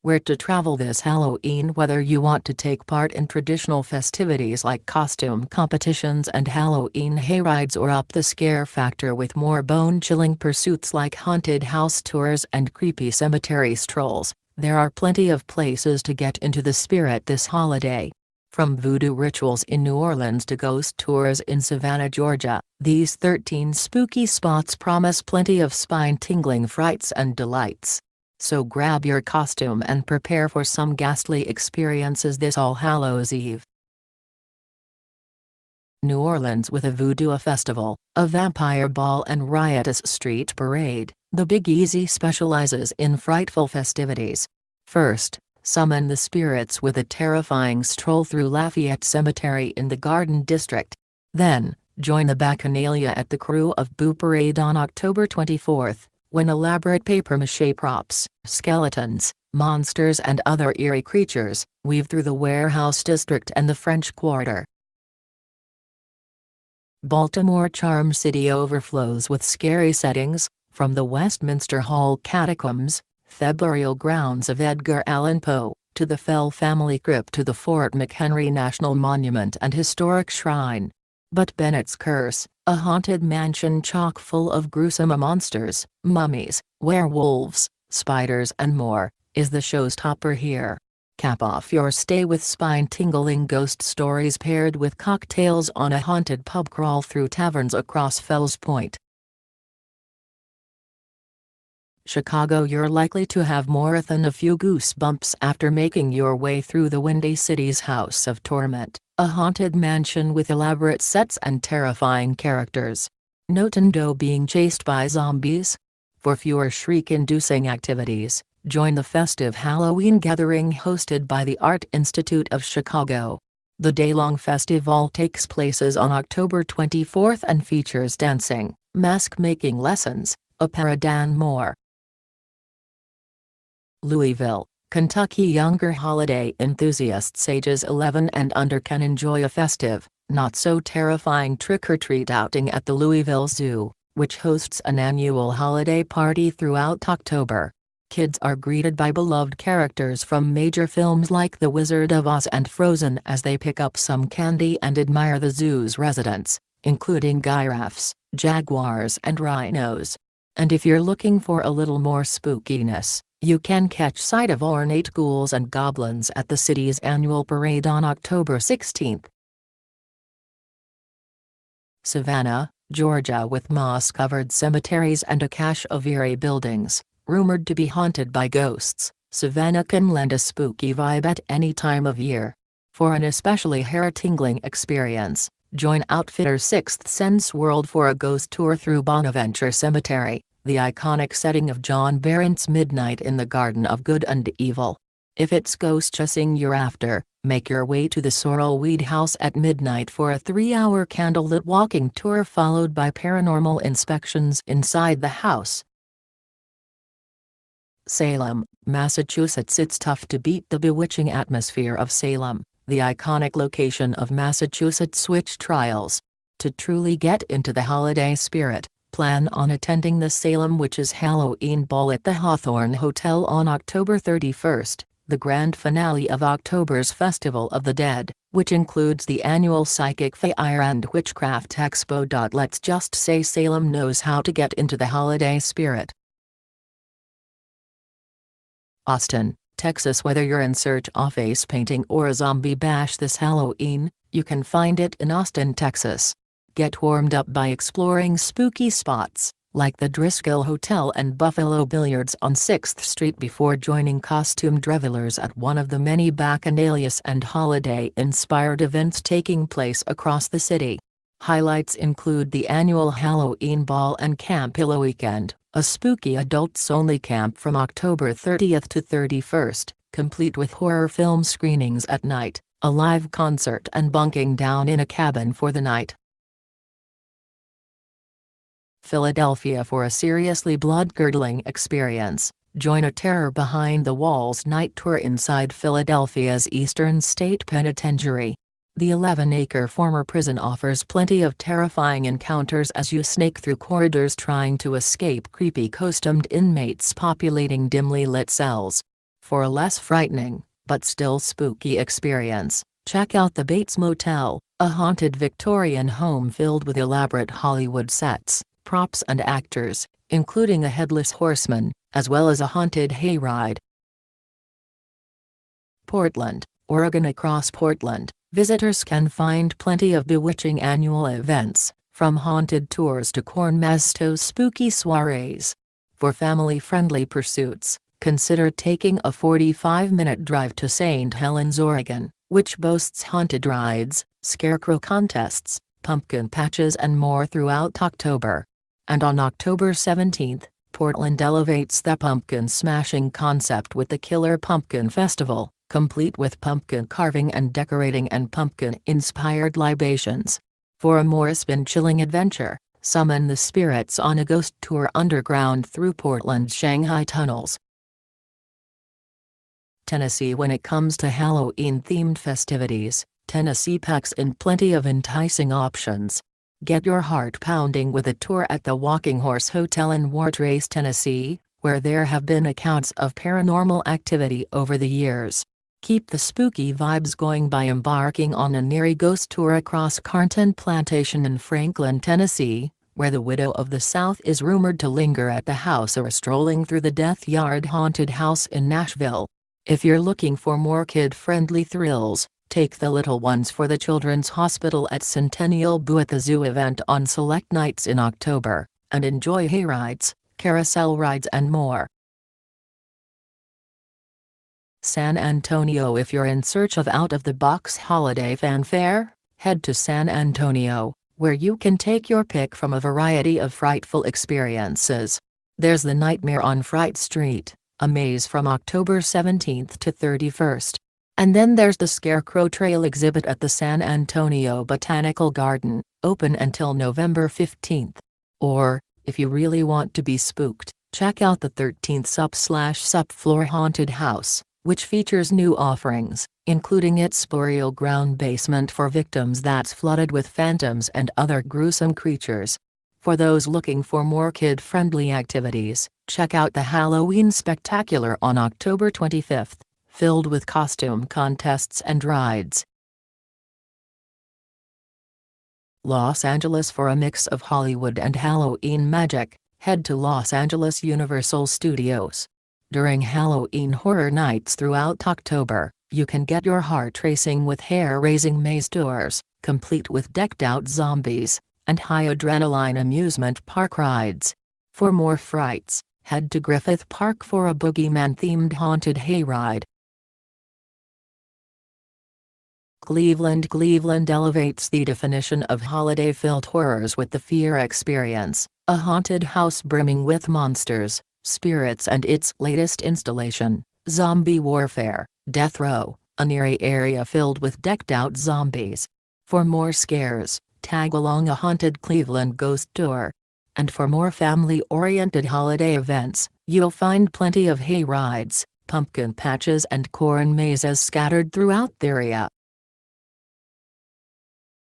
Where to travel this Halloween? Whether you want to take part in traditional festivities like costume competitions and Halloween hayrides, or up the scare factor with more bone-chilling pursuits like haunted house tours and creepy cemetery strolls, there are plenty of places to get into the spirit this holiday. From voodoo rituals in New Orleans to ghost tours in Savannah, Georgia, these 13 spooky spots promise plenty of spine-tingling frights and delights. So grab your costume and prepare for some ghastly experiences this All Hallows Eve. New Orleans with a voodoo festival, a vampire ball and riotous street parade, the Big Easy specializes in frightful festivities. First, summon the spirits with a terrifying stroll through Lafayette Cemetery in the Garden District. Then, join the Bacchanalia at the Crew of Boo Parade on October 24th, when elaborate papier-mâché props, skeletons, monsters and other eerie creatures weave through the Warehouse District and the French Quarter. Baltimore Charm City overflows with scary settings, from the Westminster Hall catacombs, the burial grounds of Edgar Allan Poe, to the Fell family crypt, to the Fort McHenry National Monument and Historic Shrine. But Bennett's Curse, a haunted mansion chock full of gruesome monsters, mummies, werewolves, spiders and more, is the showstopper here. Cap off your stay with spine-tingling ghost stories paired with cocktails on a haunted pub crawl through taverns across Fells Point. Chicago. You're likely to have more than a few goosebumps after making your way through the Windy City's House of Torment, a haunted mansion with elaborate sets and terrifying characters. Nintendo being chased by zombies? For fewer shriek-inducing activities, join the festive Halloween gathering hosted by the Art Institute of Chicago. The day-long festival takes place on October 24th and features dancing, mask-making lessons, opera and more. Louisville, Kentucky. Younger holiday enthusiasts ages 11 and under can enjoy a festive, not-so-terrifying trick-or-treat outing at the Louisville Zoo, which hosts an annual holiday party throughout October. Kids are greeted by beloved characters from major films like The Wizard of Oz and Frozen as they pick up some candy and admire the zoo's residents, including giraffes, jaguars and rhinos. And if you're looking for a little more spookiness, you can catch sight of ornate ghouls and goblins at the city's annual parade on October 16th. Savannah, Georgia. With moss-covered cemeteries and a cache of eerie buildings, rumored to be haunted by ghosts, Savannah can lend a spooky vibe at any time of year. For an especially hair-tingling experience, join Outfitter Sixth Sense World for a ghost tour through Bonaventure Cemetery, the iconic setting of John Berendt's Midnight in the Garden of Good and Evil. If it's ghost chasing you're after, make your way to the Sorrelweed House at midnight for a 3-hour candlelit walking tour followed by paranormal inspections inside the house. Salem, Massachusetts. It's tough to beat the bewitching atmosphere of Salem, the iconic location of Massachusetts witch trials. To truly get into the holiday spirit, plan on attending the Salem Witches Halloween Ball at the Hawthorne Hotel on October 31st, the grand finale of October's Festival of the Dead, which includes the annual Psychic Fair and Witchcraft Expo. Let's just say Salem knows how to get into the holiday spirit. Austin, Texas. Whether you're in search of face painting or a zombie bash this Halloween, you can find it in Austin, Texas. Get warmed up by exploring spooky spots, like the Driscoll Hotel and Buffalo Billiards on 6th Street before joining costumed revelers at one of the many bacchanalias and holiday-inspired events taking place across the city. Highlights include the annual Halloween Ball and Campilla Weekend, a spooky adults-only camp from October 30th to 31st, complete with horror film screenings at night, a live concert and bunking down in a cabin for the night. Philadelphia. For a seriously blood-curdling experience, join a Terror Behind the Walls night tour inside Philadelphia's Eastern State Penitentiary. The 11-acre former prison offers plenty of terrifying encounters as you snake through corridors trying to escape creepy costumed inmates populating dimly lit cells. For a less frightening, but still spooky experience, check out the Bates Motel, a haunted Victorian home filled with elaborate Hollywood sets, props and actors, including a headless horseman, as well as a haunted hayride. Portland, Oregon. Across Portland, visitors can find plenty of bewitching annual events, from haunted tours to corn mazos spooky soirees. For family-friendly pursuits, consider taking a 45-minute drive to St. Helens, Oregon, which boasts haunted rides, scarecrow contests, pumpkin patches and more throughout October. And on October 17th, Portland elevates the pumpkin smashing concept with the Killer Pumpkin Festival, complete with pumpkin carving and decorating and pumpkin-inspired libations. For a more spine-chilling adventure, summon the spirits on a ghost tour underground through Portland's Shanghai tunnels. Tennessee. When it comes to Halloween-themed festivities, Tennessee packs in plenty of enticing options. Get your heart pounding with a tour at the Walking Horse Hotel in Wartrace, Tennessee, where there have been accounts of paranormal activity over the years. Keep the spooky vibes going by embarking on a Neary ghost tour across Carnton Plantation in Franklin, Tennessee, where the Widow of the South is rumored to linger at the house, or strolling through the Death Yard Haunted House in Nashville. If you're looking for more kid-friendly thrills, take the little ones for the Children's Hospital at Centennial Boo at the Zoo event on select nights in October, and enjoy hayrides, carousel rides and more. San Antonio. If you're in search of out-of-the-box holiday fanfare, head to San Antonio, where you can take your pick from a variety of frightful experiences. There's the Nightmare on Fright Street, a maze from October 17th to 31st. And then there's the Scarecrow Trail exhibit at the San Antonio Botanical Garden, open until November 15th. Or, if you really want to be spooked, check out the 13th Subfloor Haunted House, which features new offerings, including its burial ground basement for victims that's flooded with phantoms and other gruesome creatures. For those looking for more kid-friendly activities, check out the Halloween Spectacular on October 25th, filled with costume contests and rides. Los Angeles. For a mix of Hollywood and Halloween magic, head to Los Angeles Universal Studios. During Halloween Horror Nights throughout October, you can get your heart racing with hair-raising maze tours, complete with decked-out zombies, and high-adrenaline amusement park rides. For more frights, head to Griffith Park for a boogeyman-themed haunted hayride. Cleveland. Cleveland elevates the definition of holiday-filled horrors with the Fear Experience, a haunted house brimming with monsters, spirits and its latest installation, Zombie Warfare, Death Row, an eerie area filled with decked-out zombies. For more scares, tag along a haunted Cleveland ghost tour. And for more family-oriented holiday events, you'll find plenty of hay rides, pumpkin patches and corn mazes scattered throughout the area.